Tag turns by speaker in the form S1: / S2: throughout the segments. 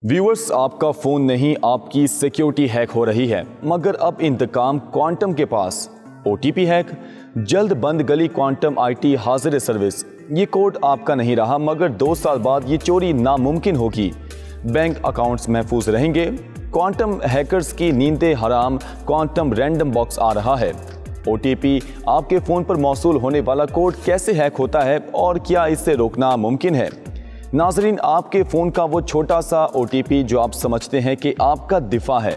S1: Viewers, आपका phone नहीं आपकी सिक्योरिटी हैक हो रही है, मगर अब इंतकाम क्वांटम के पास। ओटीपी हैक, जल्द बंद गली क्वांटम आईटी हाजिर सर्विस। ये कोड आपका नहीं रहा, मगर 2 साल बाद ये चोरी नामुमकिन होगी। बैंक अकाउंट्स महफूज रहेंगे। क्वांटम हैकर्स की नींदें हराम। क्वांटम रैंडम बॉक्स आ रहा है। ओटीपी, आपके फोन पर मौसूल होने वाला कोड कैसे हैक होता है और क्या इससे रोकना मुमकिन है? नाजरीन, आपके फ़ोन का वो छोटा सा ओटीपी जो आप समझते हैं कि आपका दिफा है,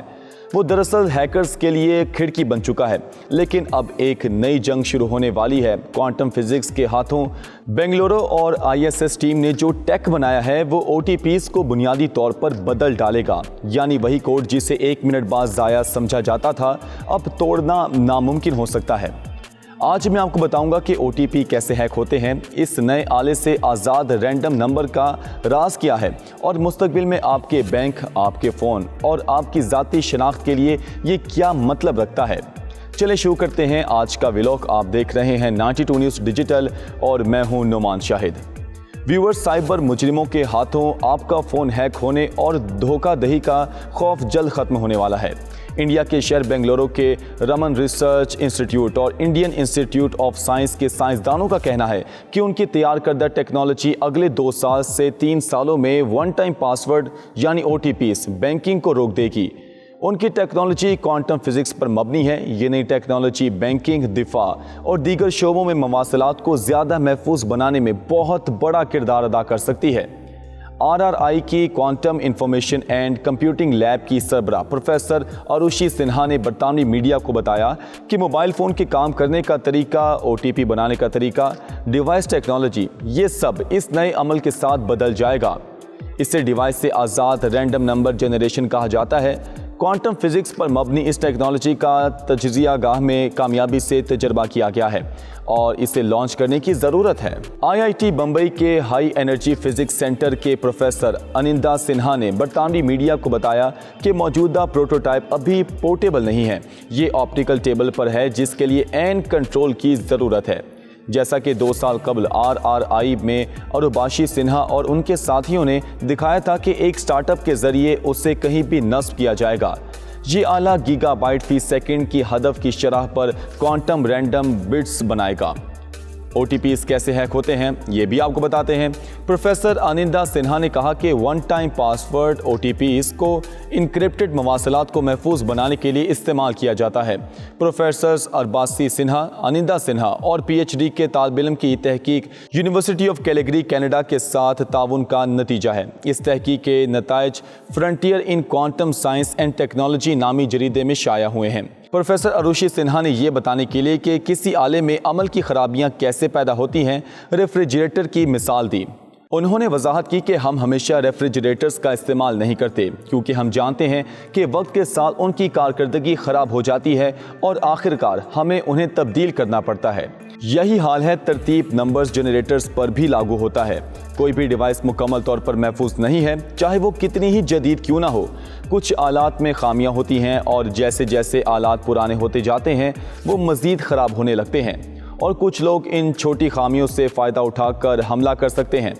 S1: वो दरअसल हैकर्स के लिए खिड़की बन चुका है। लेकिन अब एक नई जंग शुरू होने वाली है। क्वांटम फिजिक्स के हाथों बेंगलुरु और आईएसएस टीम ने जो टेक बनाया है वो ओटीपीज को बुनियादी तौर पर बदल डालेगा। यानी वही कोड जिसे 1 मिनट बाद ज़ाया समझा जाता था, अब तोड़ना नामुमकिन हो सकता है। आज मैं आपको बताऊंगा कि ओटीपी कैसे हैक होते हैं, इस नए आले से आज़ाद रैंडम नंबर का राज क्या है और मुस्तकबिल में आपके बैंक, आपके फ़ोन और आपकी ज़ाती शनाख्त के लिए ये क्या मतलब रखता है। चलिए शुरू करते हैं आज का व्लॉग। आप देख रहे हैं 92 न्यूज़ डिजिटल और मैं हूं नुमान शाहिद। व्यूअर्स, साइबर मुजरिमों के हाथों आपका फ़ोन हैक होने और धोखाधड़ी का खौफ जल्द ख़त्म होने वाला है। इंडिया के शहर बेंगलुरु के रमन रिसर्च इंस्टीट्यूट और इंडियन इंस्टीट्यूट ऑफ साइंस के साइंसदानों का कहना है कि उनकी तैयार करदा टेक्नोलॉजी अगले 2 साल से 3 सालों में वन टाइम पासवर्ड यानी ओटीपीस बैंकिंग को रोक देगी। उनकी टेक्नोलॉजी क्वांटम फिजिक्स पर मबनी है। ये नई टेक्नोलॉजी बैंकिंग, दिफा और दीगर शोबों में मवासलात को ज़्यादा महफूज बनाने में बहुत बड़ा किरदार अदा कर सकती है। आरआरआई की quantum information and computing lab की सरबराह प्रोफेसर अरुषि सिन्हा ने बरतानवी मीडिया को बताया कि मोबाइल फ़ोन के काम करने का तरीका, ओटीपी बनाने का तरीका, डिवाइस टेक्नोलॉजी, ये सब इस नए अमल के साथ बदल जाएगा। इसे डिवाइस से आज़ाद रैंडम नंबर जनरेशन कहा जाता है। क्वांटम फिजिक्स पर मबनी इस टेक्नोलॉजी का तजिज़िया गाह में कामयाबी से तजर्बा किया गया है और इसे लॉन्च करने की ज़रूरत है। आईआईटी बम्बई के हाई एनर्जी फिजिक्स सेंटर के प्रोफेसर अनिंदा सिन्हा ने बरतानवी मीडिया को बताया कि मौजूदा प्रोटोटाइप अभी पोर्टेबल नहीं है। ये ऑप्टिकल टेबल पर है जिसके लिए एंड कंट्रोल की ज़रूरत है। जैसा कि 2 साल कबल आरआरआई में अरुबाशी सिन्हा और उनके साथियों ने दिखाया था कि एक स्टार्टअप के ज़रिए उसे कहीं भी नस्ब किया जाएगा। ये आला गीगाबाइट फी सेकंड की हदफ की शरह पर क्वांटम रैंडम बिट्स बनाएगा। ओटीपीज कैसे हैक होते हैं ये भी आपको बताते हैं। प्रोफेसर अनिंदा सिन्हा ने कहा कि वन टाइम पासवर्ड ओटीपीज को इनक्रिप्टेड मवासलात को महफूज बनाने के लिए इस्तेमाल किया जाता है। प्रोफेसर अरबासी सिन्हा, अनिंदा सिन्हा और पीएचडी के तालिब इल्म की तहकीक यूनिवर्सिटी ऑफ कैलगरी कनाडा के साथ ताउन का नतीजा है। इस तहकीक के नताइज frontier in quantum science and technology नामी जरीदे में शाया हुए हैं। प्रोफेसर अरुषि सिन्हा ने यह बताने के लिए कि किसी आले में अमल की खराबियां कैसे पैदा होती हैं, रेफ्रिजरेटर की मिसाल दी। उन्होंने वजाहत की कि हम हमेशा रेफ्रिजरेटर्स का इस्तेमाल नहीं करते क्योंकि हम जानते हैं कि वक्त के साथ उनकी कारकर्दगी ख़राब हो जाती है और आखिरकार हमें उन्हें तब्दील करना पड़ता है। यही हाल है तरतीब नंबर्स जनरेटर्स पर भी लागू होता है। कोई भी डिवाइस मुकम्मल तौर पर महफूज नहीं है, चाहे वो कितनी ही जदीद क्यों ना हो। कुछ आलात में खामियां होती हैं और जैसे जैसे आलात पुराने होते जाते हैं वो मज़ीद ख़राब होने लगते हैं और कुछ लोग इन छोटी खामियों से फ़ायदा उठाकर हमला कर सकते हैं।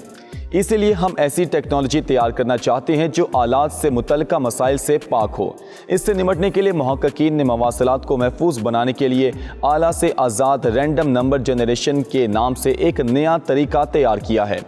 S1: इसीलिए हम ऐसी टेक्नोलॉजी तैयार करना चाहते हैं जो आलात से मुतल्लिका मसाइल से पाक हो। इससे निमटने के लिए मुहक्किकीन ने मवासलात को महफूज बनाने के लिए आला से आज़ाद रैंडम नंबर जनरेशन के नाम से एक नया तरीका तैयार किया है।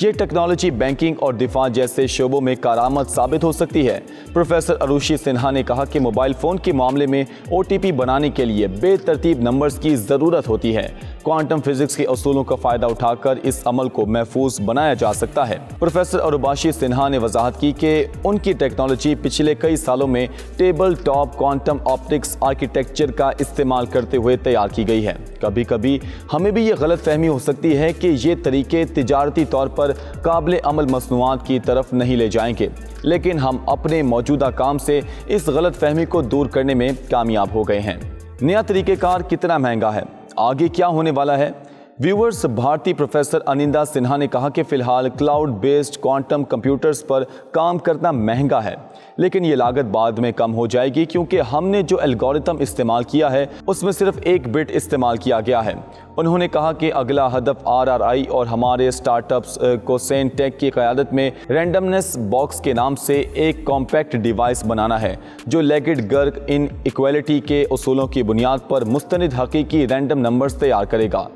S1: ये टेक्नोलॉजी बैंकिंग और दिफा जैसे शोबों में कारआमद साबित हो सकती है। प्रोफेसर अरुषि सिन्हा ने कहा कि मोबाइल फ़ोन के मामले में ओटीपी बनाने के लिए बेतरतीब नंबर्स की ज़रूरत होती है। क्वांटम फिजिक्स के असूलों का फ़ायदा उठाकर इस अमल को महफूज बनाया जा सकता है। प्रोफेसर अरुबाशी सिन्हा ने वजाहत की कि उनकी टेक्नोलॉजी पिछले कई सालों में table top quantum optics architecture का इस्तेमाल करते हुए तैयार की गई है। कभी कभी हमें भी ये गलत फहमी हो सकती है कि ये तरीके तिजारती तौर पर काबिल अमल मसनूआत की तरफ नहीं ले जाएंगे, लेकिन हम अपने मौजूदा काम से इस गलत फहमी को दूर करने में कामयाब हो गए हैं। नया तरीक़ेकार कितना महंगा है, आगे क्या होने वाला है? व्यूअर्स, भारतीय प्रोफेसर अनिंदा सिन्हा ने कहा कि फिलहाल क्लाउड बेस्ड क्वांटम कंप्यूटर्स पर काम करना महंगा है, लेकिन ये लागत बाद में कम हो जाएगी क्योंकि हमने जो एल्गोरिथम इस्तेमाल किया है उसमें सिर्फ 1 बिट इस्तेमाल किया गया है। उन्होंने कहा कि अगला हदफ RRI और हमारे स्टार्टअप्स कोसेन टेक की क़यादत में रैंडमनेस बॉक्स के नाम से एक कॉम्पैक्ट डिवाइस बनाना है जो लेगिड गर्ग इन इक्वलिटी के उसूलों की बुनियाद पर मुस्तनिद हकीकी रैंडम नंबर्स तैयार करेगा।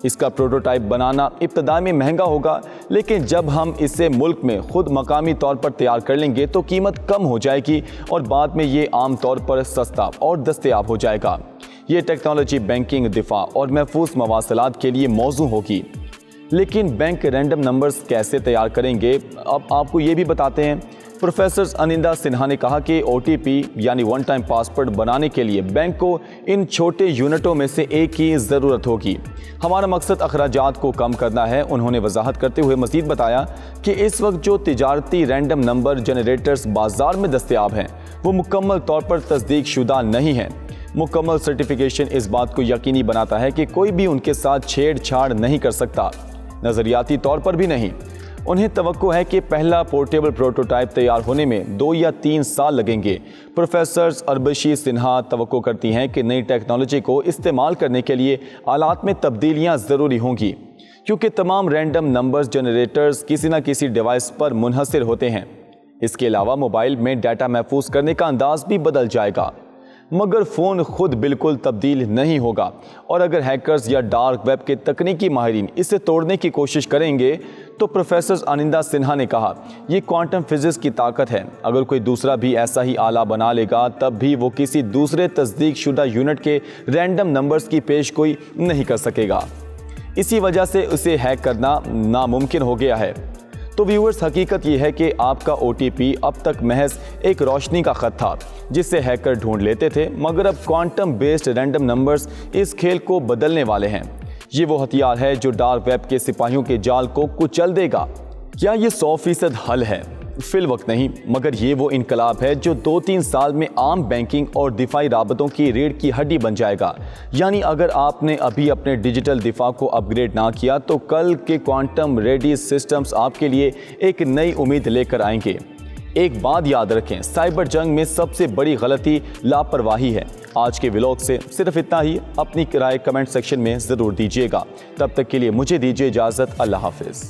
S1: इसका प्रोटोटाइप बनाना इब्तदा में महंगा होगा, लेकिन जब हम इसे मुल्क में खुद मकामी तौर पर तैयार कर लेंगे तो कीमत कम हो जाएगी और बाद में ये आम तौर पर सस्ता और दस्तयाब हो जाएगा। ये टेक्नोलॉजी बैंकिंग, दिफा और महफूज मवासलात के लिए मौजू होगी। लेकिन बैंक रैंडम नंबर्स कैसे तैयार करेंगे, अब आपको ये भी बताते हैं। प्रोफेसर अनिंदा सिन्हा ने कहा कि OTP यानी वन टाइम पासवर्ड बनाने के लिए बैंक को इन छोटे यूनिटों में से एक की ज़रूरत होगी। हमारा मकसद अखराजात को कम करना है। उन्होंने वजाहत करते हुए मज़ीद बताया कि इस वक्त जो तिजारती रैंडम नंबर जनरेटर्स बाज़ार में दस्तयाब हैं वो मुकम्मल तौर पर तस्दीक शुदा नहीं है। मुकम्मल सर्टिफिकेशन इस बात को यकीनी बनाता है कि कोई भी उनके साथ छेड़छाड़ नहीं कर सकता, नज़रियाती तौर पर भी नहीं। उन्हें तवक्को है कि पहला पोर्टेबल प्रोटोटाइप तैयार होने में 2 या 3 साल लगेंगे। प्रोफेसर अरबशी सिन्हा तवक्को करती हैं कि नई टेक्नोलॉजी को इस्तेमाल करने के लिए आलात में तब्दीलियां ज़रूरी होंगी, क्योंकि तमाम रैंडम नंबर्स जनरेटर्स किसी न किसी डिवाइस पर मुनहसर होते हैं। इसके अलावा मोबाइल में डाटा महफूज करने का अंदाज भी बदल जाएगा, मगर फ़ोन खुद बिल्कुल तब्दील नहीं होगा। और अगर हैकर्स या डार्क वेब के तकनीकी माहिरीन इसे तोड़ने की कोशिश करेंगे तो प्रोफेसर अनिंदा सिन्हा ने कहा ये क्वांटम फिजिक्स की ताकत है। अगर कोई दूसरा भी ऐसा ही आला बना लेगा तब भी वो किसी दूसरे तस्दीक शुदा यूनिट के रैंडम नंबर्स की पेशगोई नहीं कर सकेगा। इसी वजह से उसे हैक करना नामुमकिन हो गया है। तो व्यूअर्स, हकीकत ये है कि आपका OTP अब तक महज एक रोशनी का खत था जिसे हैकर ढूंढ लेते थे, मगर अब क्वांटम बेस्ड रैंडम नंबर्स इस खेल को बदलने वाले हैं। ये वो हथियार है जो डार्क वेब के सिपाहियों के जाल को कुचल देगा। क्या ये 100% हल है? फिल वक्त नहीं, मगर ये वो इनकलाब है जो 2-3 साल में आम बैंकिंग और दिफाई राबतों की रीढ़ की हड्डी बन जाएगा। यानी अगर आपने अभी अपने डिजिटल दिफा को अपग्रेड ना किया तो कल के क्वांटम रेडी सिस्टम्स आपके लिए एक नई उम्मीद लेकर आएंगे। एक बात याद रखें, साइबर जंग में सबसे बड़ी गलती लापरवाही है। आज के व्लॉग से सिर्फ इतना ही। अपनी राय कमेंट सेक्शन में ज़रूर दीजिएगा। तब तक के लिए मुझे दीजिए इजाज़त। अल्लाह हाफिज़।